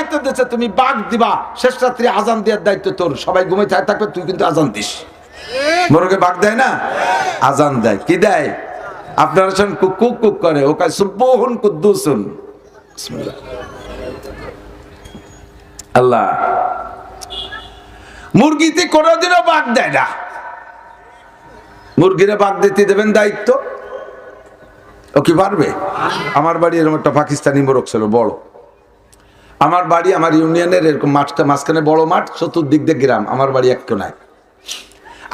দায়িত্ব দিয়েছে তুমি বাঘ দিবা, শেষ রাত্রি আজান দেওয়ার দায়িত্ব তোর। সবাই ঘুমাই থাকবে, তুই কিন্তু আজান দিস। মোরগে বাঘ দেয় না, আজান দেয়। কি দেয়? আপনারা শোন, কুক কুক কুক করে, ও কাজ সুবহুন কুদ্দুসুন। আল্লাহ মুরগিতে কোনোদিনও বাঘ দেয় না। মুরগিরা বাঘ দিতে দেবেন দায়িত্ব, ও কি পারবে? আমার বাড়ি এরকম একটা পাকিস্তানি মোরগ ছিল বড়। আমার বাড়ি, আমার ইউনিয়নের এরকম মাঠটা মাঝখানে বড় মাঠ, চতুর্দিক দিয়ে গ্রাম, আমার বাড়ি এক কোনায়।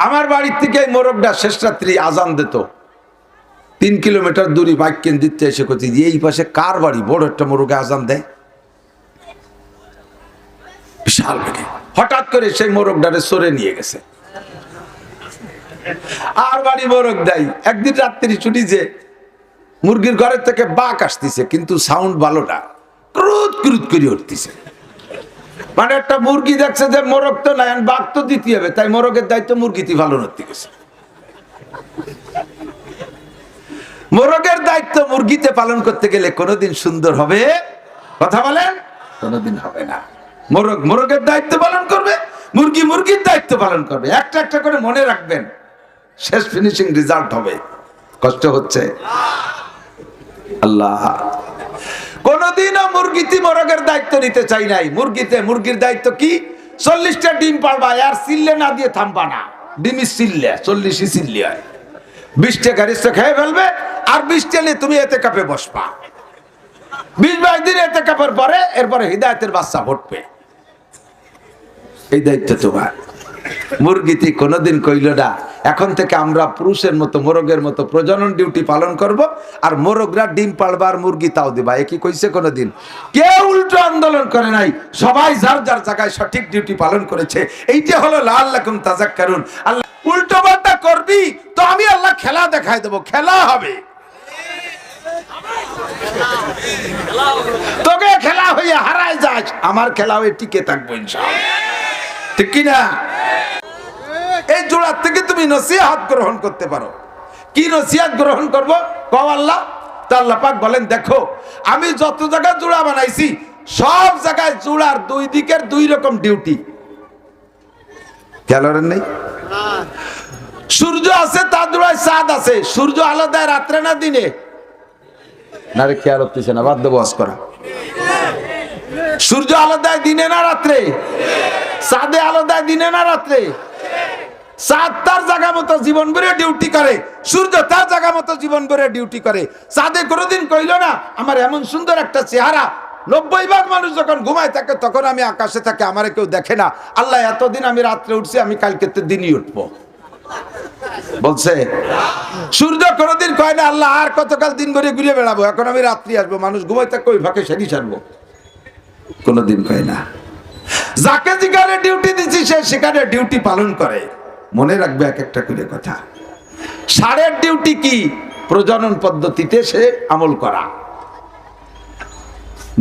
আমার বাড়ির থেকে এই মোরগটা শেষ রাত্রি আজান দিত। 3 কিলোমিটার দূরে বাইক কেন দিতে এসে করছি, এই পাশে কার বাড়ি বড় একটা মোরগে আজান দেয়, বিশাল বেগে। হঠাৎ করে সেই মোরগটারে সরে নিয়ে গেছে, আর বাড়ি মোরগ দেয়। একদিন রাত্রি ছুটি, যে মুরগির ঘরের থেকে বাঘ আসতেছে, কিন্তু সাউন্ড ভালো না, ক্রুত ক্রুত করে উঠতেছে। মানে একটা মুরগি দেখছে যে মোরগ তো নাই, বাঘ তো দিতে হবে, তাই মোরগের দায়িত্ব মুরগিতে ভালো নড়তে গেছে। মোরগের দায়িত্ব মুরগিতে পালন করতে গেলে কোনোদিন সুন্দর হবে? কথা বলেন, কোনোদিন হবে না। মোরগ মোরগের দায়িত্ব পালন করবে, মুরগি মুরগির দায়িত্ব পালন করবে। একটা একটা করে মনে রাখবেন, শেষ ফিনিশিং রেজাল্ট হবে। কষ্ট হচ্ছে? আল্লাহ কোনদিনও মুরগিতে মোরগের দায়িত্ব নিতে চাই নাই। মুরগির দায়িত্ব কি? 40টা ডিম পারবা, আর সিল্লে না দিয়ে থামবা না। ডিমি সিল্লে 40ই সিল্লি হয়, 20টা গাড়িতে খেয়ে ফেলবে, আর 20টা নিয়ে তুমি এতে কাপে বসবা। 20-22 দিন এতে কাপের পরে, এরপরে হিদায়তের বাচ্চা ফুটবে। এই দায়িত্ব তোমার। মুরগিতে কোনোদিন কইল না এখন থেকে আমরা পুরুষের মতো মোরগের মতো প্রজনন ডিউটি পালন করব, আর মোরগরা ডিম পালবা আর মুরগি তাও দিবা। একই কইছে কোনোদিন? কেউ উল্টো আন্দোলন করে নাই, সবাই যার যার জায়গায় সঠিক ডিউটি পালন করেছে। এইটা হলো লাআল্লাকুম তাযাক্কারুন। আল্লাহ উল্টো পাল্টা করবি তো আমি আল্লাহ খেলা দেখাই দেবো, খেলা হবে। তোকে খেলা হইয়া হারায় যাস, আমার খেলা হয়ে টিকে থাকবো ইনশাআল্লাহ। ঠিক কিনা? এই জোড়ার থেকে তুমি নসিহত গ্রহণ করতে পারো। কি নসিহত গ্রহণ করবো? কও আল্লাহ। তা আল্লাহ পাক বলেন, দেখো আমি যত জায়গায় জোড়া বানাইছি, সব জায়গায় জোড়ার 2 দিকের 2 রকম ডিউটি। খেয়াল করেন নাই? সূর্য আছে, তার জোড়ায় চাঁদ আছে। সূর্য আলো দেয় রাত্রে না দিনে? না রে, খেয়াল হচ্ছে না, বাধ্য বস করা। সূর্য আলো দেয় দিনে না রাত্রে? চাঁদে আলো দেয় দিনে না রাত্রে? চাঁদ তার জায়গা মতো জীবন ভরে ডিউটি করে, সূর্য তার জায়গা মতো জীবন ভরে ডিউটি করে। চাঁদে কোনোদিন কইল না আমার এমন সুন্দর একটা চেহারা, 90 ভাগ মানুষ যখন ঘুমায় থাকে তখন আমি আকাশে থাকি, আমারে কেউ দেখে না। আল্লাহ এতদিন আমি রাত্রে উঠছি, আমি কালকে দিনই উঠবো বলছে। সূর্য কোনোদিন কয় না আল্লাহ আর কতকাল দিন ভরে ঘুরে বেড়াবো, এখন আমি রাত্রি আসবো, মানুষ ঘুমায় থাকে ওই ফাঁকে সেটি ছাড়বো, কোনোদিন কয় না। যাকে যেখানে ডিউটি দিচ্ছি সে সেখানে ডিউটি পালন করে। মনে রাখবে এক একটা করে কথা। ষাঁড়ের ডিউটি কি? প্রজনন পদ্ধতিতে সে আমল করা।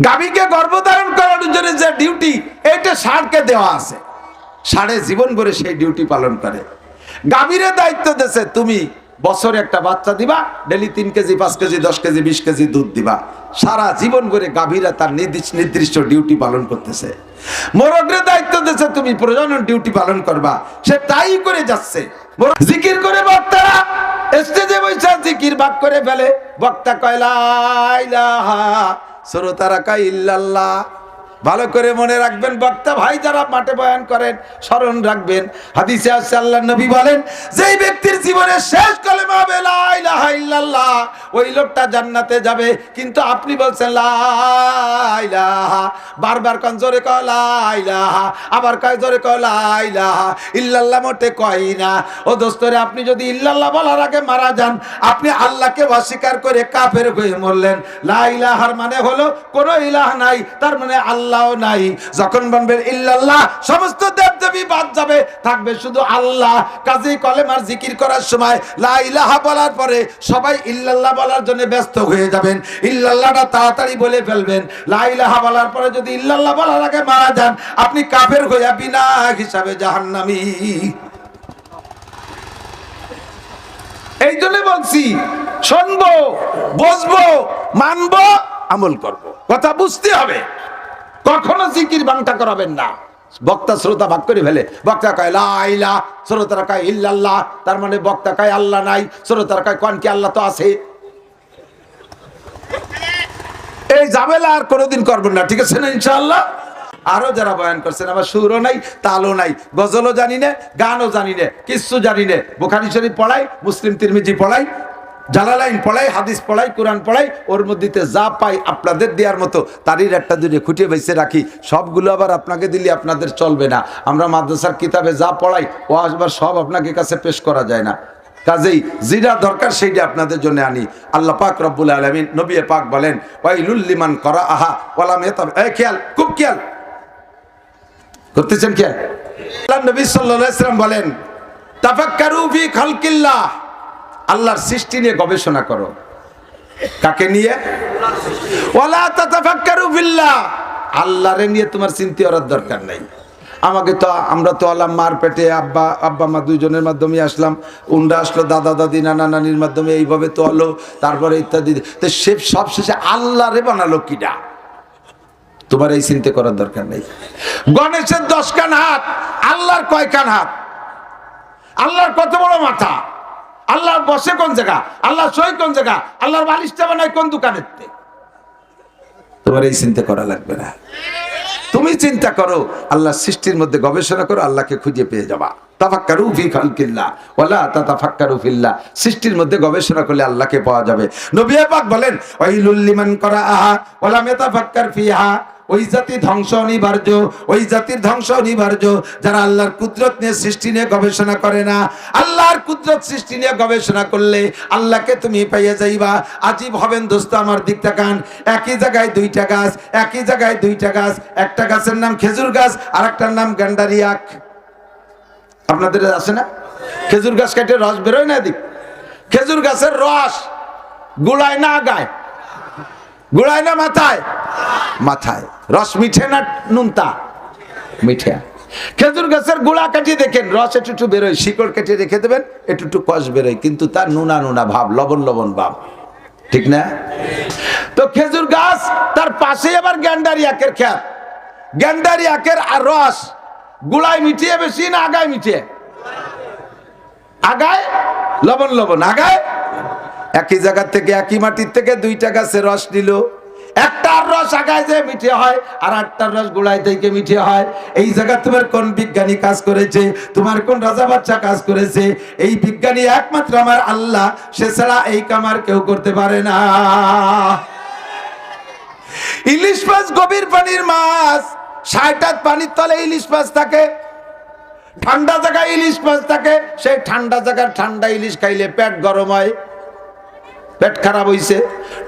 গাভীকে গর্ভধারণ করানোর জন্য যে ডিউটি, এইটা ষাঁড়কে দেওয়া আছে। ষাঁড়ে জীবন ভরে সেই ডিউটি পালন করে। গাভীরে দায়িত্ব দিয়েছে তুমি বছরে একটা বাচ্চা দিবা, daily 3 KG 5 KG 10 KG 20 KG দুধ দিবা। সারা জীবন করে গাভীরা তার নির্দিষ্ট ডিউটি পালন করতেছে। মোরগরে দায়িত্ব দিয়েছে তুমি প্রজনন ডিউটি পালন করবা, সে তাই করে যাচ্ছে। জিকির করে বক্তারা স্টেজে বসে জিকির ভাগ করে ফেলে। বক্তা কয় লা ইলাহা, শ্রোতারা কয় ইল্লাল্লাহ। ভালো করে মনে রাখবেন, বক্তা ভাই যারা মাঠে বয়ান করেন স্মরণ রাখবেন, হাদিসে আছে আল্লাহর নবী বলেন, যেই ব্যক্তির জীবনের শেষ কলেমা হবে লা ইলাহা ইল্লাল্লাহ, ওই লোকটা জান্নাতে যাবে। কিন্তু আপনি বলছেন লা ইলাহা, বারবার কোন জোরে কয় লা ইলাহা, আবার কয় জোরে কয় লা ইলাহা ইল্লাল্লাহ, মোটে কয় না। ও দোস্তরে, আপনি যদি ইল্লাল্লাহ বলার আগে মারা যান, আপনি আল্লাহকে অস্বীকার করে কাফের হয়ে মরলেন। লা ইলাহার মানে হলো কোনো ইলাহ নাই, তার মানে আল্লাহ নাই। যখন বলবেন ইল্লাল্লাহ, সমস্ত দেবদেবী বাদ যাবে, থাকবে শুধু আল্লাহ। কাজেই কলেমার জিকির করার সময় লা ইলাহা বলার পরে সবাই ইল্লাল্লাহ বলার জন্য ব্যস্ত হয়ে যাবেন। ইল্লাল্লাহটা তাড়াতাড়ি বলে ফেলবেন। লা ইলাহা বলার পরে যদি ইল্লাল্লাহ বলার আগে মারা যান, আপনি কাফের হয়ে বিনা হিসাবে জাহান্নামী। এই জন্য বলছি, শুনবো, বুঝবো, মানবো, আমল করব। কথা বুঝতে হবে। কখনো জিকির বাংটা করাবেন না। বক্তা শ্রোতা ভাগ করে ফেলে, বক্তা কয় লা ইলাহা, শ্রোতারা কয় ইল্লাল্লাহ, তার মানে বক্তা কয় আল্লাহ নাই, শ্রোতারা কয় কোন কি আল্লাহ তো আছে। এই ঝামেলা আর কোনোদিন করবেন না, ঠিক আছে না ইনশাআল্লাহ। আরো যারা বয়ান করছেন, আমার সুরও নাই, তালও নাই, গজলও জানি না, গানও জানি না, কিচ্ছু জানি না। বুখারী শরীফ পড়াই, মুসলিম তিরমিজি পড়াই, জালালাইন পড়াই, হাদিস পড়াই, কোরআন পড়াই, ওর মধ্যে যা পাই আপনাদের দেওয়ার মতো তারই একটা দুটো খুঁটিয়ে বেঁচে রাখি। সবগুলো আবার আপনাকে দিলে আপনাদের চলবে না। আমরা মাদ্রাসার কিতাবে যা পড়াই ও আসবার সব আপনাকে কাছে পেশ করা যায় না। কাজেই যেটা দরকার সেইটা আপনাদের জন্য আনি। আল্লাহ পাক রব্বুল আলামিন, নবী পাক বলেন ওয়াইলুল লিমান করাআহা ওয়া লাম ইয়াতাব। এই খেয়াল, খুব খেয়াল করতেছেন, খেয়াল। আল্লাহ নবী সাল্লাল্লাহু আলাইহি ওয়াসাল্লাম বলেন তাফাক্কারু ফি খালকিল্লাহ, আল্লাহর সৃষ্টি নিয়ে গবেষণা করো। কাকে নিয়ে? ওয়ালা তাতাফাক্কারু বিল্লাহ, আল্লাহরে নিয়ে তোমার চিন্তা করার দরকার নাই। আমাকে তো, আমরা তো আলাম মার পেটে, আব্বা মা দুইজনের মাধ্যমে আসলাম, উন্ডা আসলো দাদা দাদি নানা নানির মাধ্যমে, এইভাবে তো হলো, তারপরে ইত্যাদি। তো সে সব শেষে আল্লাহরে বানালো কিনা, তোমার এই চিন্তা করার দরকার নেই। গণেশের 10 কান হাত, আল্লাহর কয় কান হাত? আল্লাহর কত বড় মাথা? আল্লাহর বসে কোন জায়গা? আল্লাহর সই কোন জায়গা? আল্লাহর বালিশটা বানায় কোন দোকানের? তোমার এই চিন্তা করা লাগবে না। তুমি চিন্তা করো, আল্লাহর সৃষ্টির মধ্যে গবেষণা করো, আল্লাহকে খুঁজে পেয়ে যাবা। তাফাক্কারু ফি খালকিল্লাহ ওয়ালা তাতাফাক্কারু ফিল্লাহ, সৃষ্টির মধ্যে গবেষণা করলে আল্লাহকে পাওয়া যাবে। নবী পাক বলেন ওয়াইলুল লিমান করাআহা ওয়া লাম ইয়াতাফাক্কার ফিহা, ওই জাতি ধ্বংস অনিবার্য, ওই জাতির ধ্বংস অনিবার্য যারা আল্লাহর কুদরত নিয়ে, সৃষ্টি নিয়ে গবেষণা করে না। আল্লাহর কুদরত সৃষ্টি নিয়ে গবেষণা করলে আল্লাহকে তুমি পাইয়া যাইবা। আজীব হবেন দোস্ত, আমার দিক তাকান। একই জায়গায় দুইটা গাছ, একই জায়গায় দুইটা গাছ, একটা গাছের নাম খেজুর গাছ আর একটার নাম গান্ডারিয়াক। আপনাদের আছে না? খেজুর গাছ কেটে রস বেরোয় না? দিক খেজুর গাছের রস গুড়ায় না আগায়? গুড়ায় না মাথায়? মাথায়। রস মিঠে না নুনতা? মিঠে। খেজুর গাছের গুড়া কাটিয়ে দেখেন, রস একটু বেরোয়, শিকড় কেটে রেখে দেবেন, একটু কষ বেরোয়, কিন্তু তার নুনা নুনা ভাব, লবণ লবণ ভাব, ঠিক না? তো খেজুর গাছ, তার পাশে আবার গ্যান্ডারিয়াকের ক্ষেত। গ্যান্ডারিয়াকের আর রস গুড়ায় মিঠিয়ে বেশি না আগায় মিঠিয়ে? আগায় লবণ লবণ, আগায়। একই জায়গা থেকে, একই মাটির থেকে দুইটা গাছের রস নিল, একটার রস আগায় যে মিঠে হয় আর আটটার রস গোড়ায় থেকে মিঠে হয়। এই জায়গা তোমার কোন বিজ্ঞানী কাজ করেছে? তোমার কোন রাজা বাচ্চা কাজ করেছে? এই বিজ্ঞানী একমাত্র আমার আল্লাহ, সে ছাড়া এই কামার কেউ করতে পারে না। ইলিশ মাছ গভীর পানির মাছ, 60 হাত পানির তলে ইলিশ মাছ থাকে। ঠান্ডা জায়গায় ইলিশ মাছ থাকে, সেই ঠান্ডা জায়গার ঠান্ডা ইলিশ খাইলে পেট গরম হয়, পেট খারাপ হইছে।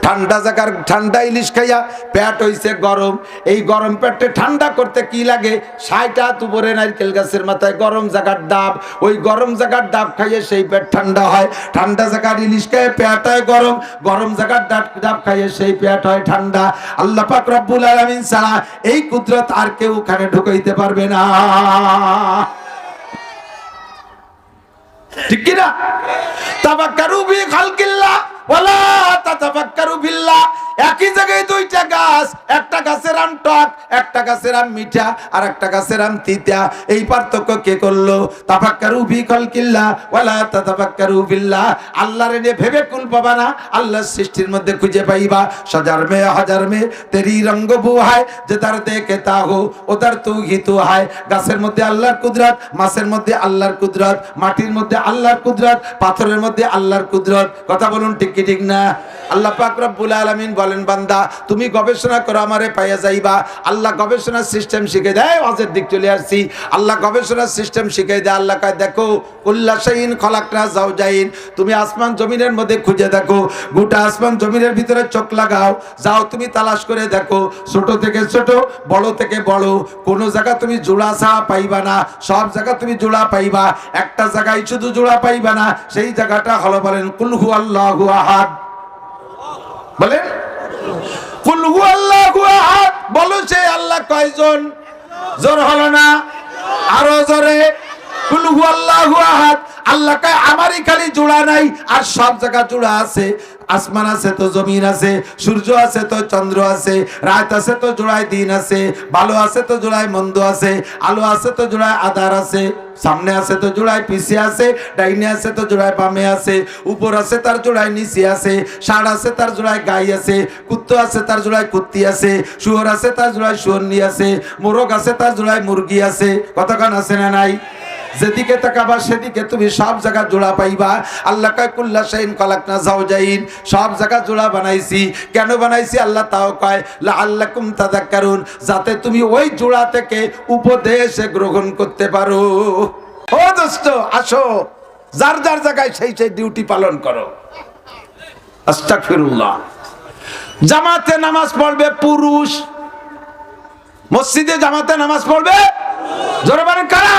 ঠান্ডা জায়গার ঠান্ডা ইলিশ খাইয়া পেট হইছে গরম। এই গরম পেটে ঠান্ডা করতে কি লাগে? 60 হাত উপরে নারকেল গাছের মাথায় গরম জায়গার ডাব, ওই গরম জায়গার ডাব খাইয়ে সেই পেট ঠান্ডা হয়। ঠান্ডা জায়গার ইলিশ খাইয়ে পেট হয় গরম, গরম জায়গার ডাব খাইয়ে সেই পেট হয় ঠান্ডা। আল্লাহ পাক রব্বুল আলামিন ছাড়া এই কুদরত আর কেউ ওখানে ঢুকাইতে পারবে না, ঠিক কি না? তাফাক্কারু ফি খালকিল্লাহ ওয়ালা তাতাফাক্কারু বিল্লাহ। একই জায়গায় দুইটা গাছ, একটা গাছের আম টক, একটা গাছের আম মিঠা, আর একটা গাছের আম তিতা। এই পার্থক্য কে করলো? তাফাক্কারু ফি খালকিল্লাহ ওয়ালা তাতাফাক্কারু বিল্লাহ। আল্লাহরে নিয়ে ভেবে কুল পাবা না, আল্লাহর সৃষ্টির মধ্যে খুঁজে পাইবা। হাজার মে তেরি রঙ্গ বু হায়, যেদার দেখে তা হো ওদার তু হি তু হায়। গাছের মধ্যে আল্লাহর কুদরত, মাছের মধ্যে আল্লাহর কুদরত, মাটির মধ্যে আল্লাহর কুদরত, পাথরের মধ্যে আল্লাহর কুদরত। কথা বলুন ঠিক কি ঠিক না? আল্লাহ পাক রব্বুল আলামিন বলেন বান্দা তুমি গবেষণা করো, আমারে পাইয়া যাইবা। আল্লাহ গবেষণার সিস্টেম শিখে দেয়। ওয়াজের দিক চলে আসছি। আল্লাহ গবেষণার সিস্টেম শিখে দেয়। আল্লাহ কয় দেখো কুল্লা শাইইন খলাকনা যাওজাইন, তুমি আসমান জমিনের মধ্যে খুঁজে দেখো, গোটা আসমান জমিনের ভিতরে চোখ লাগাও, যাও তুমি তালাশ করে দেখো, ছোট থেকে ছোট, বড় থেকে বড়, কোন জায়গা তুমি জোড়া ছাড়া পাইবা না, সব জায়গা তুমি জোড়া পাইবা। একটা জায়গায় শুধু জোড়া পাইবা না, সেই জায়গাটা হলো বলেন কুল হুয়াল্লাহু আহাদ। বলেন কুল হুয়াল্লাহু আহাদ। বলো সে আল্লাহ কয়জন? জোর হলো না, আরো জোরে। কুল হুয়াল্লাহু আহাদ। আল্লাহ কয় আমারই খালি জোড়া নাই, আর সব জায়গা জোড়া আছে। আসমান আছে তো জমিন আছে, সূর্য আছে তো চন্দ্র আছে, রাত আছে তো জোড়ায় দিন আছে, ভালো আছে তো জোড়ায় মন্দ আছে, আলো আছে তো জোড়ায় আধার আছে, সামনে আছে তো জোড়ায় পিছে আছে, ডাইনে আছে তো জোড়ায় বামে আছে, উপর আছে তার জোড়ায় নিচে আছে, ষাঁড় আছে তার জোড়ায় গাই আছে, কুত্তো আছে তার জোড়ায় কুত্তি আছে, শুয়োর আছে তার জোড়ায় শুয়োরনি আছে, মোরগ আছে তার জোড়ায় মুরগি আছে। কতক্ষণ আছে না নাই? যেদিকে তাকাবা সেদিকে তুমি সব জায়গা জোড়া পাইবা। আল্লাহ কয় কুল্লা শাইইন খালাকনা যাওজাইন, সব জায়গা জোড়া বানাইছি। কেন বানাইছি আল্লাহ তাও কয় লাআল্লাকুম তাযাক্কারুন, যাতে তুমি ওই জোড়া থেকে উপদেশ গ্রহণ করতে পারো। ও দোস্ত আসো, যার যার জায়গায় সেই সেই ডিউটি পালন করো। আস্তাগফিরুল্লাহ। জামাতে নামাজ পড়বে পুরুষ, মসজিদে জামাতে নামাজ পড়বে জোরে বলেন কারা?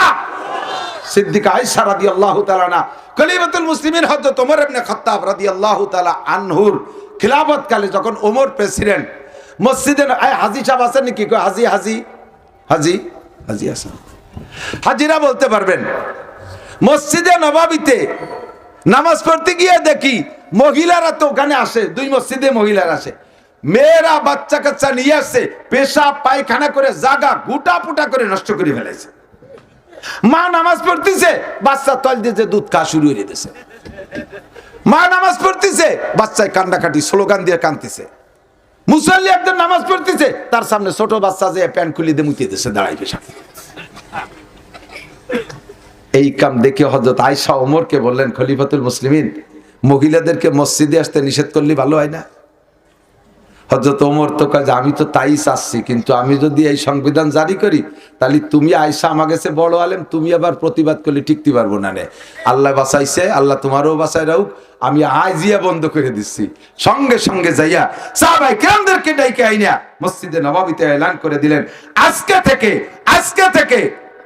সিদ্দিকা আয়েশা রাদিয়াল্লাহু তাআলা না, খলিফাতুল মুসলিমিন হযরত ওমর ইবনে খাত্তাব রাদিয়াল্লাহু তাআলা আনহুর খিলাফত কালে যখন ওমর প্রেসিডেন্ট, মসজিদে হাজী সাহেব আছেন নাকি? হাজী হাজী হাজী হাজী আছেন, হাজিরা বলতে পারবেন। মসজিদে নববীতে নামাজ পড়তে গিয়ে দেখি মহিলারা তো ওখানে আসে, দুই মসজিদে মহিলারা আসে, মেয়েরা বাচ্চা কাচ্চা নিয়ে আসছে, পেশাব পায়খানা করে জাগা গুটা পুটা করে নষ্ট করে ফেলেছে। মা নামাজ পড়তেছে, বাচ্চা তল দিয়ে দুধ খাওয়া শুরু করে দিয়েছে। মা নামাজ পড়তেছে, বাচ্চায় কান্দাকাটি স্লোগান দিয়ে কাঁদতেছে। মুসল্লি একজন নামাজ পড়তেছে, তার সামনে ছোট বাচ্চা যে প্যান্ট খুলে দিয়ে মুতিয়ে দিচ্ছে দাঁড়াই পেশাব। এই কাম দেখে হযরত আয়েশা ওমরকে বললেন, খলিফাতুল মুসলিমিন, মহিলাদেরকে মসজিদে আসতে নিষেধ করলে ভালো হয় না? হযরত ওমর তো কাজ, আমি তো তাই চাচ্ছি, কিন্তু আমি যদি এই সংবিধান জারি করি তাহলে তুমি আয়েশা আমার কাছে বড় আলেম, তুমি আবার প্রতিবাদ করলে টিকতে পারবো না। নে আল্লাহ বাঁচাইছে, আল্লাহ তোমারও বাঁচাই রাখুক, আমি আজিয়া বন্ধ করে দিচ্ছি। সঙ্গে সঙ্গে যাইয়া সাহাবায়ে কেরামদেরকে ডাইকে আইনা মসজিদে নববীতে এলান করে দিলেন, আজকে থেকে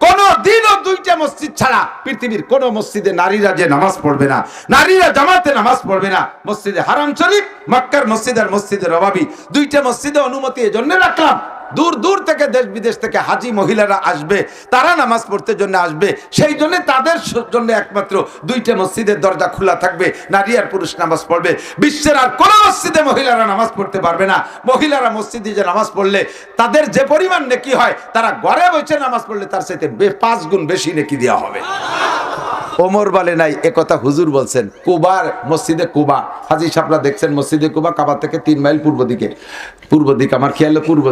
কোন দিনও দুইটা মসজিদ ছাড়া পৃথিবীর কোন মসজিদে নারীরা যে নামাজ পড়বে না, নারীরা জামাতে নামাজ পড়বে না। মসজিদে হারাম শরীফ, মক্কার মসজিদ আর মসজিদে নববী, দুইটা মসজিদে অনুমতি এজন্য রাখলাম, দূর দূর থেকে দেশ বিদেশ থেকে হাজি মহিলারা আসবে, তারা নামাজ পড়তে জন্য আসবে, সেই জন্য তাদের জন্য একমাত্র দুইটা মসজিদের দরজা খোলা থাকবে, নারী আর পুরুষ নামাজ পড়বে। বিশ্বের আর কোন মসজিদে মহিলারা নামাজ পড়তে পারবে না। মহিলারা মসজিদে যে নামাজ পড়লে তাদের যে পরিমাণ নেকি হয়, তারা ঘরে বসে নামাজ পড়লে তার চাইতে 5 গুণ বেশি নেকি দেওয়া হবে। ওমর বলে নাই, একথা হুজুর বলছেন। কুবার মসজিদে কুবা, হাজী সাহেবরা দেখছেন মসজিদে কুবা কাবা থেকে 3 মাইল পূর্ব দিক, আমার খেয়ালে পূর্ব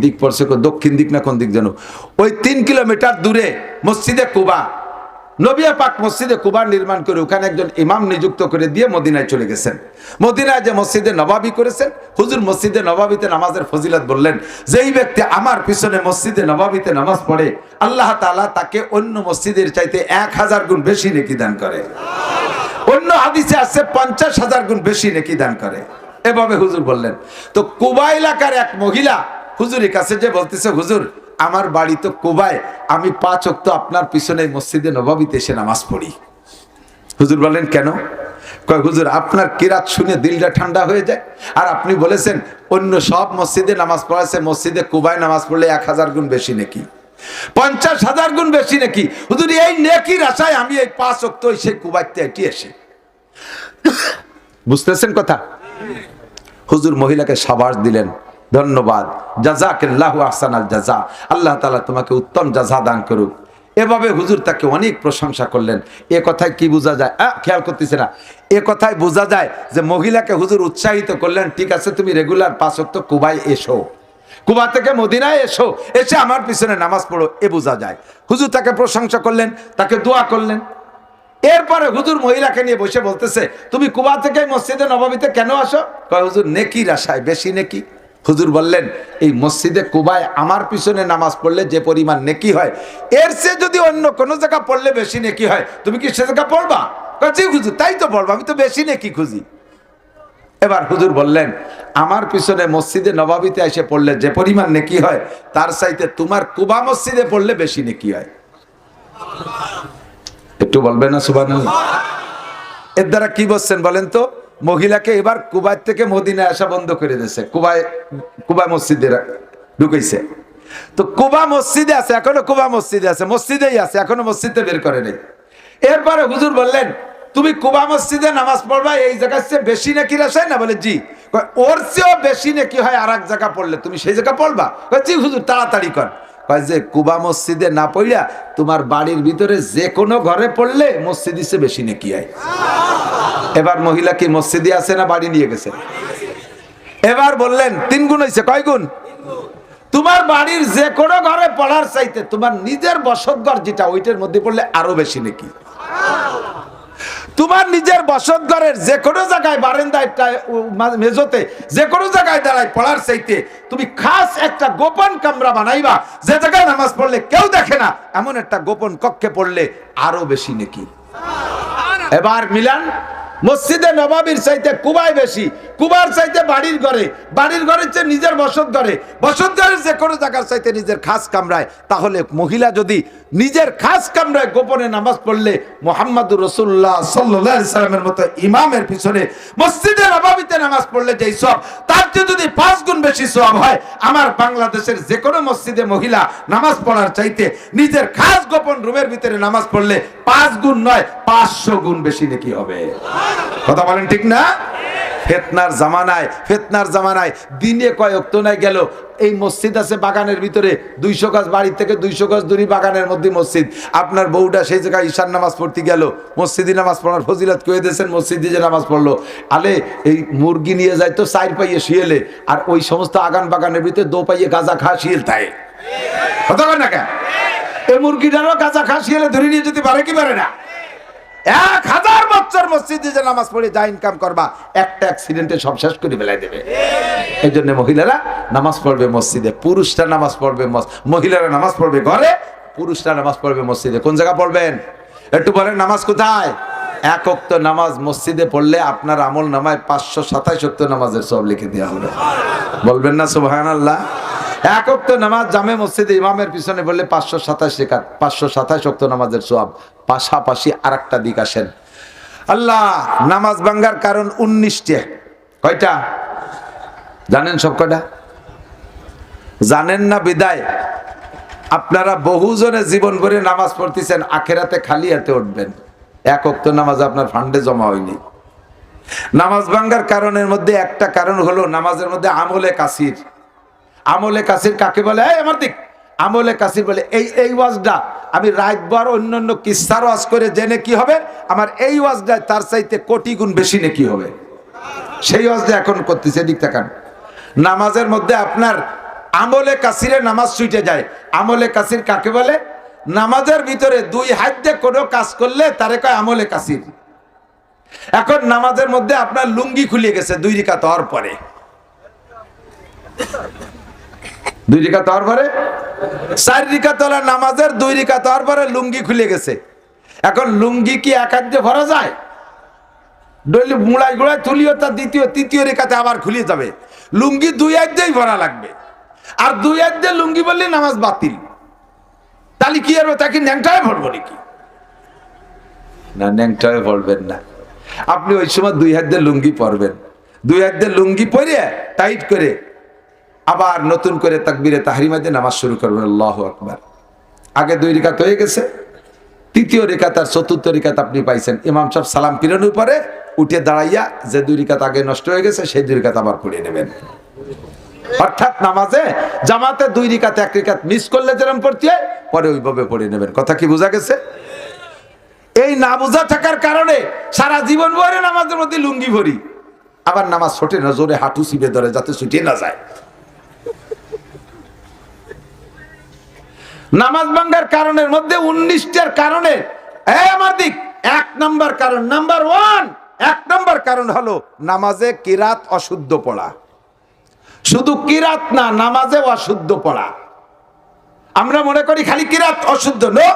দিক পড়ছে, দক্ষিণ দিক না কোন দিক যেন, ওই 3 কিলোমিটার দূরে মসজিদে কুবা। নবী পাক মসজিদে কুবা নির্মাণ করে ওখানে একজন ইমাম নিযুক্ত করে দিয়ে মদিনায় চলে গেছেন। মদিনায় যে মসজিদে নববী করেছেন, হুজুর মসজিদে নববীতে নামাজের ফজিলত বললেন, যেই ব্যক্তি আমার পিছনে মসজিদে নববীতে নামাজ পড়ে, আল্লাহ তাআলা তাকে অন্য মসজিদের চাইতে 1000 গুণ বেশি নেকি দান করে। অন্য হাদিসে আছে 50,000 গুণ বেশি নেকি দান করে। এভাবে হুজুর বললেন। তো কুবা এলাকার এক মহিলা হুজুরের কাছে যে বলতেছে, হুজুর আমার বাড়ি তো কুবায়, আমি 5 ওয়াক্ত আপনার পিছনে মসজিদে নববীতে এসে নামাজ পড়ি। হুজুর বলেন কেন? কয় হুজুর আপনার কিরাত শুনে দিলটা ঠান্ডা হয়ে যায়, আর আপনি বলেছেন অন্য সব মসজিদে নামাজ পড়াছে, মসজিদে কুবায় নামাজ পড়লে 1000 গুণ বেশি নেকি, 50,000 গুণ বেশি নেকি। হুজুর এই নেকির আশায় আমি এই 5 ওয়াক্ত সেই কুবাইতে এটি এসে, বুঝতেছেন কথা? হুজুর মহিলাকে সাবাস দিলেন, ধন্যবাদ, জাযাকাল্লাহু আহসানাল জাযা, আল্লাহ তাআলা তোমাকে উত্তম জাযা দান করুক। এভাবে হুজুর তাকে অনেক প্রশংসা করলেন। এ কথায় কি বোঝা যায়? খেয়াল করতেছে না, এ কথায় বোঝা যায় যে মহিলাকে হুজুর উৎসাহিত করলেন, ঠিক আছে তুমি রেগুলার 5 ওয়াক্ত কুবায় এসো, কুবা থেকে মদিনায় এসো, এসে আমার পিছনে নামাজ পড়ো, এ বোঝা যায়। হুজুর তাকে প্রশংসা করলেন, তাকে দোয়া করলেন। এরপরে হুজুর মহিলাকে নিয়ে বসে বলতেছে, তুমি কুবা থেকে মসজিদে নববীতে কেন আসো? কয় হুজুর নেকির আশায়, বেশি নেকি। হুজুর বললেন, এই মসজিদে কুবায় আমার পিছনে নামাজ পড়লে যে পরিমাণ নেকি হয়, এর চেয়ে যদি অন্য কোনো জায়গা পড়লে বেশি নেকি হয়, তুমি কি সে জায়গা পড়বা? জি হুজুর তাই তো পড়বা, আমি তো বেশি নেকি খুঁজি। এবার হুজুর বললেন, আমার পিছনে মসজিদে নববীতে এসে পড়লে যে পরিমাণ নেকি হয়, তার চাইতে তোমার কুবা মসজিদে পড়লে বেশি নেকি হয়। একটু বলবেন না সুবহানাল্লাহ? এর দ্বারা কি বলছেন বলেন তো? মহিলাকে এবার কুবায় থেকে মদিনায় আসা বন্ধ করে দিয়েছে, কুবায় মসজিদে ঢুকাইছে। তো কুবা মসজিদে আছে, এখনো কুবা মসজিদে আছে, মসজিদেই আছে, এখনো মসজিদে বের করে নেই। এরপরে হুজুর বললেন, তুমি কুবা মসজিদে নামাজ পড়বা, এই জায়গার চেয়ে বেশি নাকি রাসায় না? বলে জি। ওর চেয়েও বেশি নাকি হয় আর এক জায়গা পড়লে, তুমি সেই জায়গা পড়বা? জি হুজুর, তাড়াতাড়ি কর। যে কুবা মসজিদে না পড়িয়া তোমার বাড়ির ভিতরে যে কোনো ঘরে পড়লে মসজিদ সে বেশি নাকি হয়। এবার মহিলা কি মসজিদে আছে না বাড়ি নিয়ে গেছে? এবার বললেন 3 গুণ হয়েছে। কয় গুণ? তোমার বাড়ির যে কোনো ঘরে পড়ার চাইতে তোমার নিজের বসত ঘর যেটা, ওইটার মধ্যে পড়লে আরো বেশি নাকি। তোমার নিজের বসত ঘরের যে কোনো জায়গায়, বারান্দায়, মেজোতে, যে কোনো জায়গায় দাঁড়ায় পড়ার চাইতে তুমি খাস একটা গোপন কামরা বানাইবা, যে জায়গায় নামাজ পড়লে কেউ দেখে না, এমন একটা গোপন কক্ষে পড়লে আরো বেশি নাকি। এবার মিলান, মসজিদে নববীর চাইতে কুবায় বেশি, কুবার চাইতে বাড়ির ঘরে, বাড়ির ঘরের চেয়ে নিজের বসত ঘরে, বসত ঘরের যে কোনো জায়গার চাইতে নিজের খাস কামরায়। তাহলে মহিলা যদি নিজের খাস কামরায় গোপনে নামাজ পড়লে মুহাম্মদুর রাসূলুল্লাহ সাল্লাল্লাহু আলাইহি সাল্লামের মতো ইমামের পিছনে মসজিদে নববীতে নামাজ পড়লে যেই সওয়াব, তার চেয়ে যদি 5 গুণ বেশি সওয়াব হয়, আমার বাংলাদেশের যে কোনো মসজিদে মহিলা নামাজ পড়ার চাইতে নিজের খাস গোপন রুমের ভিতরে নামাজ পড়লে 5 গুণ নয় 500 গুণ বেশি নাকি হবে। কথা বলেন ঠিক না? ফিতনার জামানায় দিনে কয় ওয়াক্ত নাই গেল, এই মসজিদ আছে বাগানের ভিতরে, 200 গজ বাড়ি থেকে 200 গজ দূরে বাগানের মধ্যে মসজিদ। আপনার বউটা সেই জায়গায় ঈশার নামাজ পড়তে গেল, মসজিদে নামাজ পড়ার ফজিলত কয়ে দিয়েছেন, মসজিদে যে নামাজ পড়লো, আলে এই মুরগি নিয়ে যায় তো 4 পাইয়ে শিয়েলে, আর ওই সমস্ত আগান বাগানের ভিতরে 2 পাইয়ে গাঁজা খা শিয়েল থাকে। কথা বলেন না কেন? এই মুরগিটারও গাঁজা খা শিয়েলে ধরে নিয়ে যেতে পারে কি পারে না? 1000 বছর মসজিদে যে নামাজ পড়ে যা ইনকাম করবা, একটা অ্যাক্সিডেন্টে সব শেষ করে ফেলাই দেবে। এই জন্য মহিলারা নামাজ পড়বে মসজিদে, পুরুষরা নামাজ পড়বে, মহিলারা নামাজ পড়বে ঘরে, পুরুষরা নামাজ পড়বে মসজিদে। কোন জায়গা পড়বেন একটু বলেন? নামাজ কোথায়? 1 ওয়াক্ত নামাজ মসজিদে পড়লে আপনার আমল নামায় 527 ওয়াক্ত নামাজের সওয়াব লিখে দেওয়া হবে। বলবেন না সুবহানাল্লাহ? 1 ওয়াক্ত নামাজ জামে মসজিদে ইমামের পিছনে বললে 527 রেকাত, 527 ওয়াক্ত নামাজের সওয়াব। পাশাপাশি আরেকটা দিক আসেন, আল্লাহ নামাজ ভাঙ্গার কারণ 19টা। কয়টা জানেন? সব কয়টা জানেন না? বিদায় আপনারা বহুজনে জীবন ভরে নামাজ পড়তেছেন, আখেরাতে খালি হাতে উঠবেন। 1 ওয়াক্ত নামাজ আপনার ফান্ডে জমা হয়নি। নামাজ ভাঙ্গার কারণের মধ্যে একটা কারণ হলো নামাজের মধ্যে আমলে কাসির। আমলে কাসির কাকে বলে? আমার দিক আমলে কাসির বলে এই ওয়াজটা আমি রাতভর অন্যান্য কিস্সার ওয়াজ করে জেনে কি হবে, আমার এই ওয়াজটা তার চাইতে কোটি গুণ বেশি নাকি হবে। সেই ওয়াজটা এখন করতেছে। দিক তাকান, নামাজের মধ্যে আপনার আমলে কাসিরে নামাজ ছুটে যায়। আমলে কাসির কাকে বলে? নামাজের ভিতরে 2 হাত দিয়ে কোনো কাজ করলে তারে কয় আমলে কাসির। এখন নামাজের মধ্যে আপনার লুঙ্গি খুলে গেছে 2 রাকাত হওয়ার পরে, 2 রাকাত হওয়ার পরে, 4 রাকাত ওলা নামাজের 2 রাকাত হওয়ার পরে লুঙ্গি খুলে গেছে। এখন লুঙ্গি কি 1 হাত দিয়ে ভরা যায়? ডলি মুড়াই গুড়াই তুলিও তার তৃতীয় রেখাতে আবার খুলে যাবে। লুঙ্গি 2 হাত দিয়েই ভরা লাগবে, আর 2 হাত দিয়ে লুঙ্গি বললে নামাজ বাতিল। তাহলে কি আর তাকে ন্যাংটায় ভরবো নাকি? না, ন্যাংটায় ভরবেন না। আপনি ওই সময় 2 হাত দিয়ে লুঙ্গি পরবেন, 2 হাত দিয়ে লুঙ্গি পরে টাইট করে আবার নতুন করে তাকবীরে তাহরিমা দিয়ে নামাজ শুরু করবেন। আল্লাহু আকবার। আগে 2 রাকাত হয়ে গেছে, 3য় রাকাত আর 4র্থ রাকাত আপনি পাইছেন। ইমাম সাহেব সালাম ফিরানোর পরে উঠে দাঁড়াইয়া যে 2 রাকাত আগে নষ্ট হয়ে গেছে সেই 2 রাকাত আবার পড়ে নেবেন। অর্থাৎ নামাজে জামাতে 2 রাকাত 1 রাকাত মিস করলে যেরকম পড়তে হয় পরে ওইভাবে পড়ে নেবেন। কথা কি বোঝা গেছে? এই না বোঝা থাকার কারণে সারা জীবন ভরে নামাজের মধ্যে লুঙ্গি ভরি, আবার নামাজ ছোটে না, জোরে হাঁটু চিপে ধরে যাতে ছুটে না যায়। নামাজ ভাঙ্গার কারণের মধ্যে 19টার কারণে আমার দিক 1 নম্বর কারণ, নাম্বার 1 নম্বর কারণ হলো নামাজে কিরাত অশুদ্ধ পড়া। শুধু কিরাত না, নামাজে অশুদ্ধ পড়া। আমরা মনে করি খালি কিরাত অশুদ্ধ, নো,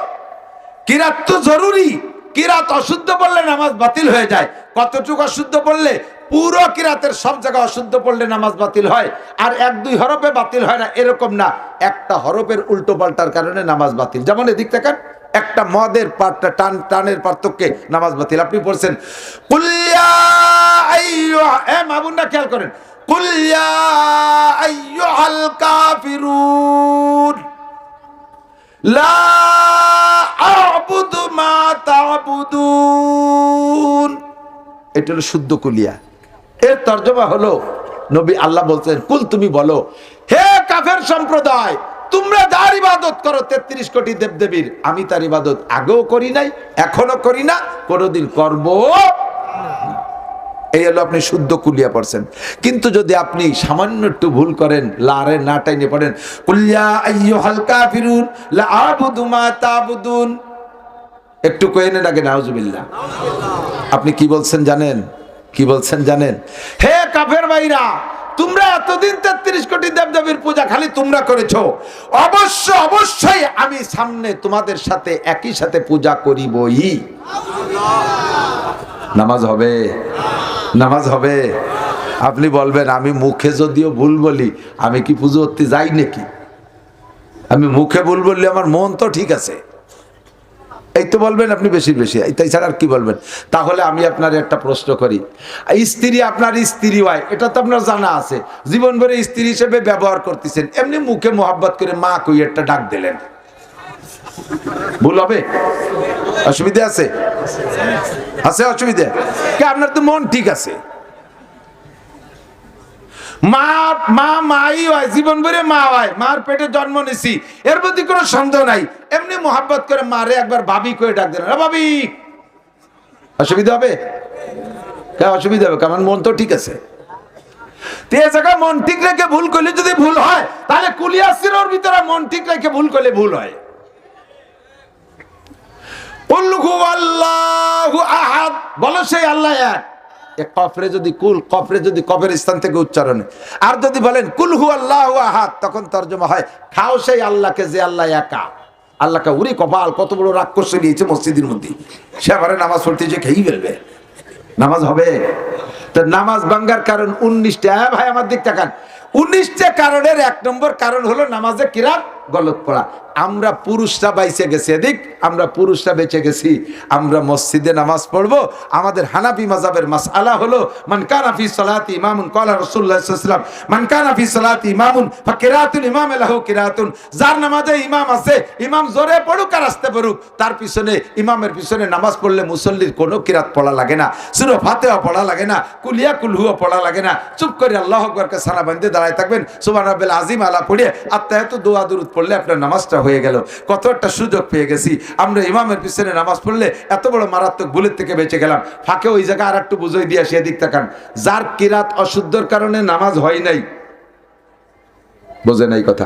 কিরাত তো জরুরি। কিরাত অশুদ্ধ পড়লে নামাজ বাতিল হয়ে যায়। কতটুকু অশুদ্ধ পড়লে? পুরো কিরাতের সব জায়গায় অশুদ্ধ পড়লে নামাজ বাতিল হয়। আর 1-2 হরফে বাতিল হয় না, এরকম না, একটা হরফের উল্টো পাল্টার কারণে নামাজ বাতিল। যেমন এদিক দেখেন, একটা মদের পাঠটা টানের পার্থক্যে নামাজ বাতিল। আপনি পড়ছেন কুল্লিয়া আইয়ুহা, মা বোনরা খেয়াল করেন, কুল ইয়া আইয়ুহাল কাফিরুন লা আ'বুদু মা তা'বুদুন। এটা হলো শুদ্ধ কুলিয়া। এর তর্জমা হলো নবী আল্লাহ বলছেন, কুল তুমি বলো, হে কাফের সম্প্রদায়, তোমরা যার ইবাদত করো 33 কোটি দেবদেবীর, আমি তার ইবাদত আগেও করি নাই, এখনো করি না, কোনোদিন করব। এই হলো আপনি শুদ্ধ কুলিয়া পড়ছেন। কিন্তু যদি আপনি সামান্য একটু ভুল করেন, লারে না টাইনে পড়েন কুলিয়া আইয়ুহাল কাফিরুন লা আ'বুদু মা তা'বুদুন, একটু কয়ে নেন আগে নাউজুবিল্লাহ। আপনি কি বলছেন জানেন? কি বলছেন জানেন? হে কাফের ভাইরা, তোমরা এতদিন 33 কোটি দেবদেবীর পূজা খালি তোমরা করেছো, অবশ্যই আমি সামনে তোমাদের সাথে একই সাথে পূজা করিবই। নামাজ হবে? নামাজ হবে? আপনি বলবেন আমি মুখে যদিও ভুল বলি, আমি কি পুজো করতে যাই নাকি? আমি মুখে ভুল বললে আমার মন তো ঠিক আছে, এই তো বলবেন আপনি বেশি বেশি, তাই ছাড়া আর কি বলবেন? তাহলে আমি আপনার একটা প্রশ্ন করি, স্ত্রী আপনার স্ত্রী হয় এটা তো আপনার জানা আছে, জীবন ভরে স্ত্রী হিসেবে ব্যবহার করতেছেন, এমনি মুখে মোহাব্বত করে মা কই একটা ডাক দিলেন, ভুল হবে? অসুবিধা আছে? আছে অসুবিধা? কে আপনার তো মন ঠিক আছে, মাই হয়, জীবন ভরে মা হয়, মার পেটে জন্ম নিছি, এর প্রতি কোনো সন্দেহ নাই, এমনি মোহাব্বত করে মারে একবার ভাবি করে ডাক দেন, ভাবি, অসুবিধা হবে? অসুবিধা হবে? আমার মন তো ঠিক আছে। মন ঠিক রেখে ভুল করলে যদি ভুল হয়, তাহলে কুলিয়াসির ভিতরে মন ঠিক রেখে ভুল করলে ভুল হয়। বলো সেই আল্লাহ এক, কফরে যদি কুল, কফরে যদি কফের স্থান থেকে উচ্চারণে, আর যদি বলেন কুল হু আল্লাহু আহাদ, তখন তর্জমা হয় খাও সেই আল্লাহকে যে আল্লাহ একা। আল্লাহকে উরি কপাল, কত বড় রাক্ষস নিয়েছে মসজিদের মধ্যে, সে আবার নামাজ পড়তে যে খেয়েই ফেলবে। নামাজ হবে? তো নামাজ ভাঙ্গার কারণ 19টা। ভাই আমার দিক তাকান, 19টা কারণের 1 নম্বর কারণ হলো নামাজে কিরাত গলত পড়া। আমরা পুরুষরা বাইচে গেছি, এদিক আমরা পুরুষরা বেঁচে গেছি, আমরা মসজিদে নামাজ পড়বো। আমাদের হানাফি মাযহাবের মাসআলা হলো মান কানা ফি সালাতি ইমামুন ক্বালা রাসূলুল্লাহ সাল্লাল্লাহু আলাইহি ওয়াসাল্লাম মান কানা ফি সালাতি ইমামুন ফাকিরাতুল ইমাম লাহু কিরাতুন। যার নামাজে ইমাম আছে, ইমাম জোরে পড়ুক আর আস্তে পড়ুক, তার পিছনে ইমামের পিছনে নামাজ পড়লে মুসল্লির কোনো কিরাত পড়া লাগে না, সূরা ফাতিহা পড়া লাগে না, কুলিয়া কুলহুয়া পড়া লাগে না, চুপ করে আল্লাহু আকবার কে সানা বাঁধে দাঁড়ায় থাকবেন, সুবহান রাব্বিল আযীম আলা পড়ে আত্তাহিয়াতু দোয়া দুরূদ পড়লে আপনার নামাজটা হয়ে গেল। কত একটা সুযোগ পেয়ে গেছি আমরা, ইমামের পিছনে নামাজ পড়লে এত বড় মারাত্মক ভুলের থেকে বেঁচে গেলাম। ফাঁকে ওই জায়গা আর একটু বুঝাই দিয়ে আসি, এদিক তাকান, যার কিরাত অশুদ্ধর কারণে নামাজ হয় নাই, বোঝে নাই কথা?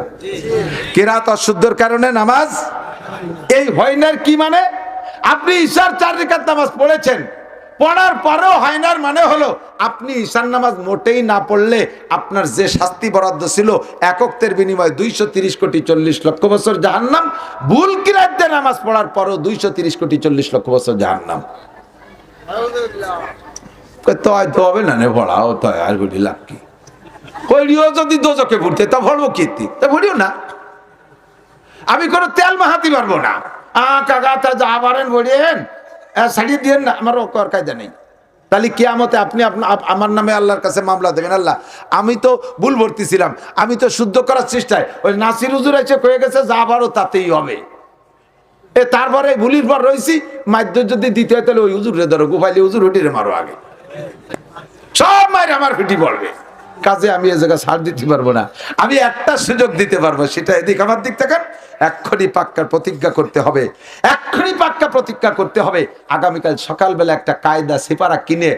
কিরাত অশুদ্ধর কারণে নামাজ এই হয় না, কি মানে? আপনি ঈশার 4 রাকাত নামাজ পড়েছেন, পড়ার পরেও হয় না, মানে হলো আপনি ঈশার নামাজ মোটেই না পড়লে আপনার যে শাস্তি বরাদ্দ ছিল এককের বিনিময়ে 230 কোটি 40 লক্ষ বছর জাহান্নাম, ভুল কিরাত দিয়ে নামাজ পড়ার পরেও 230 কোটি 40 লক্ষ বছর জাহান্নাম। তো হবে না নে পড়াও, তো আর গুলি লাভ কি? কইরিও যদি দোজকে ভুলতে তা ভরবো কীর্তি, তা ভরিও না। আমি কোনো তেল মাহাতি পারবো না, কাকা তা যা পারেন ভরিয়েন, ছাড়িয়ে দিয়েন না, আমার আর কায়দা নেই। তাহলে কিয়ামতে আপনি আমার নামে আল্লাহর কাছে মামলা দেবেন, আল্লাহ আমি তো ভুল ভর্তিছিলাম, আমি তো শুদ্ধ করার চেষ্টায়, ওই নাসির হুজুর এসে কয়ে গেছে যা পারো তাতেই হবে, তারপরে ভুলির পর রয়েছি, মাধ্য যদি দিতে হয় তাহলে ওই হুজুরে ধরো, গোপাইলি হুজুর হুটিরে মারো, আগে সব মায়ের আমার ফিটি পড়বে। কাজে আমি এ জায়গা ছাড় দিতে পারবো না, আমি একটা সুযোগ দিতে পারবো, সেটা এদিক আমার দিক থেকে এক্ষুনি পাক্কা প্রতিজ্ঞা করতে হবে, এক্ষুনি পাক্কা প্রতিজ্ঞা করতে হবে। আগামীকাল সকালবেলা একটা কায়দা সিপারা কিনে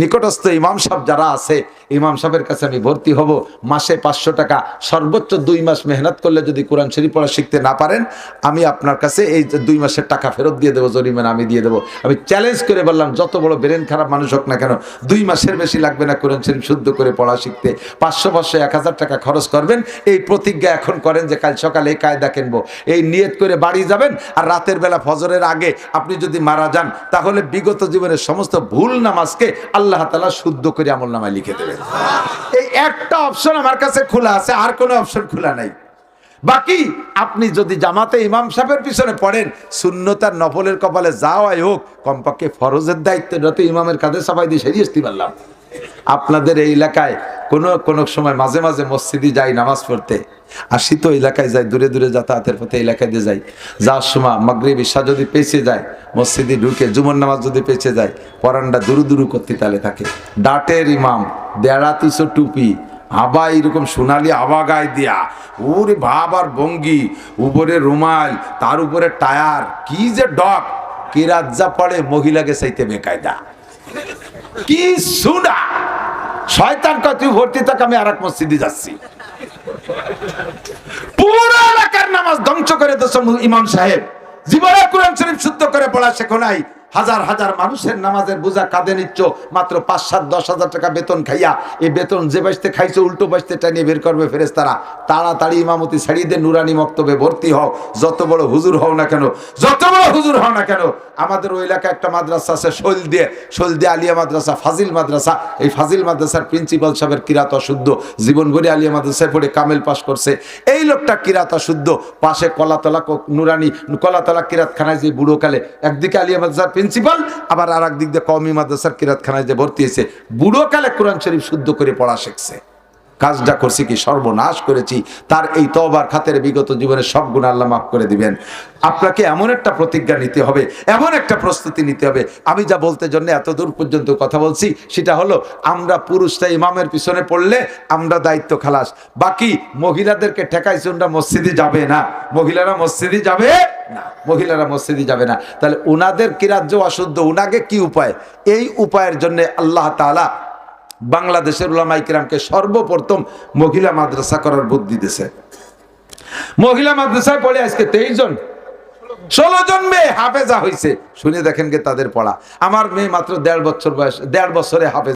নিকটস্থ ইমাম সাহেব যারা আছে, ইমাম সাহেবের কাছে আমি ভর্তি হব, মাসে 500 টাকা, সর্বোচ্চ 2 মাস মেহনত করলে যদি কোরআন শরীফ পড়া শিখতে না পারেন, আমি আপনার কাছে এই 2 মাসের টাকা ফেরত দিয়ে দেবো, জরিমানা আমি দিয়ে দেবো। আমি চ্যালেঞ্জ করে বললাম, যত বড় ব্রেন খারাপ মানুষ হোক না কেন, 2 মাসের বেশি লাগবে না কোরআন শরীফ শুদ্ধ করে পড়া শিখতে। 500 1000 টাকা খরচ করবেন, এই প্রতিজ্ঞা এখন করেন যে কাল সকালে এই কায়দা কিনবো, এই নিয়ত করে বাড়ি যাবেন, আর রাতের বেলা ফজরের আগে আপনি যদি মারা যান, তাহলে বিগত জীবনের সমস্ত ভুল নামাজকে আল্লাহ তাআলা শুদ্ধ করে আমলনামায় লিখে দেবেন। এই একটা অপশন আমার কাছে খোলা আছে, আর কোনো অপশন খোলা নাই। বাকি আপনি যদি জামাতে ইমাম সাহেবের পিছনে পড়েন, সুন্নত আর নফলের কপালে যাওয়াই হোক, কমপক্ষে ফরজের দায়িত্বটা তো ইমামের কাঁধে চাপাই দিয়ে সেরিয়ে আসতে পারলাম। আপনাদের এই এলাকায় কোনো সময় মাঝে মাঝে মসজিদে যাই নামাজ পড়তে, আসি তো এলাকায় যাই, দূরে দূরে যাতায়াতের পথে এলাকায় দিয়ে যাই, যাওয়ার সময় মাগরিব ইশা যদি পেছে যায়, মসজিদে ঢুকে জুমার নামাজ যদি পেছে যায়, পরানটা দুরু দুরু করতে তালে থাকে। ডাটের ইমাম, দেড়া তুসো টুপি, আবা এরকম সোনালি আবা গায়ে দিয়া, ওরে ভাব আর ভঙ্গি, উপরে রুমাল, তার উপরে টায়ার, কি যে ডক, কিরাত যা পড়ে মহিলাকে চাইতে বেকায়দা, কি সুনা। শয়তান কয় তুই ভর্তি থাক, আমি আর এক মসজিদে যাচ্ছি। পুরো এলাকার নামাজ ধ্বংস করে দিয়েছে ইমাম সাহেব। জীবনে কোরআন শরীফ শুদ্ধ করে পড়া শেখো নাই। হাজার হাজার মানুষের নামাজের বোঝা কাঁধে নিচ্ছ, মাত্র 5-7-10 হাজার টাকা বেতন খাইয়া। এই বেতন যে বাঁচতে খাইছো, উল্টো বাঁচতে টানিয়ে বের করবে ফেরেশতারা। তাড়াতাড়ি ইমামতি ছাড়িয়ে দিয়ে নুরানি মক্তবে ভর্তি হও। যত বড় হুজুর হও না কেন, যত বড় হুজুর হও না কেন। আমাদের ওই এলাকায় একটা মাদ্রাসা আছে, শৈলদিয়া আলিয়া মাদ্রাসা, ফাজিল মাদ্রাসা। এই ফাজিল মাদ্রাসার প্রিন্সিপাল সাহেবের কিরাত অশুদ্ধ, জীবনভরে আলিয়া মাদ্রাসায় পড়ে কামেল পাস করছে। এই লোকটা কিরাত অশুদ্ধ। পাশে কলাতলা নুরানি কলাতলা কিরাতখানায় যে বুড়ো কালে, একদিকে আলিয়া মাদ্রাসার প্রিন্সিপাল, আবার আর একদিক দিয়ে কওমি মাদ্রাসার কিরাতখানায় যে ভর্তি হয়েছে, বুড়ো কালে কোরআন শরীফ শুদ্ধ করে পড়া শিখছে। কাজটা করছি কি, সর্বনাশ করেছি। তার এই তওবার খাতের বিগত জীবনের সব গুনাহ আল্লাহ মাফ করে দিবেন। আপনাকে এমন একটা প্রতিজ্ঞা নিতে হবে, এমন একটা প্রস্তুতি নিতে হবে। আমি যা বলতে জন্য এত দূর পর্যন্ত কথা বলছি, সেটা হলো আমরা পুরুষরা ইমামের পিছনে পড়লে আমরা দায়িত্ব খালাস। বাকি মহিলাদেরকে ঠেকাইছে, ওরা মসজিদে যাবে না, মহিলারা মসজিদে যাবে না, মহিলারা মসজিদে যাবে না। তাহলে ওনাদের কিরাত অশুদ্ধ, ওনাকে কি উপায়? এই উপায়ের জন্য আল্লাহ তাআলা বাংলাদেশের উলামায়ে কিরামকে সর্বপ্রথম মহিলা মাদ্রাসা করার বুদ্ধি দিয়েছে। মহিলা মাদ্রাসায় পড়ে আজকে 16 জন মেয়ে হাফেজা হয়েছে। শুনে দেখেন গে তাদের পড়া। আমার মেয়ে মাত্র 1.5 বছর বয়স, 1.5 বছরে হাফেজ।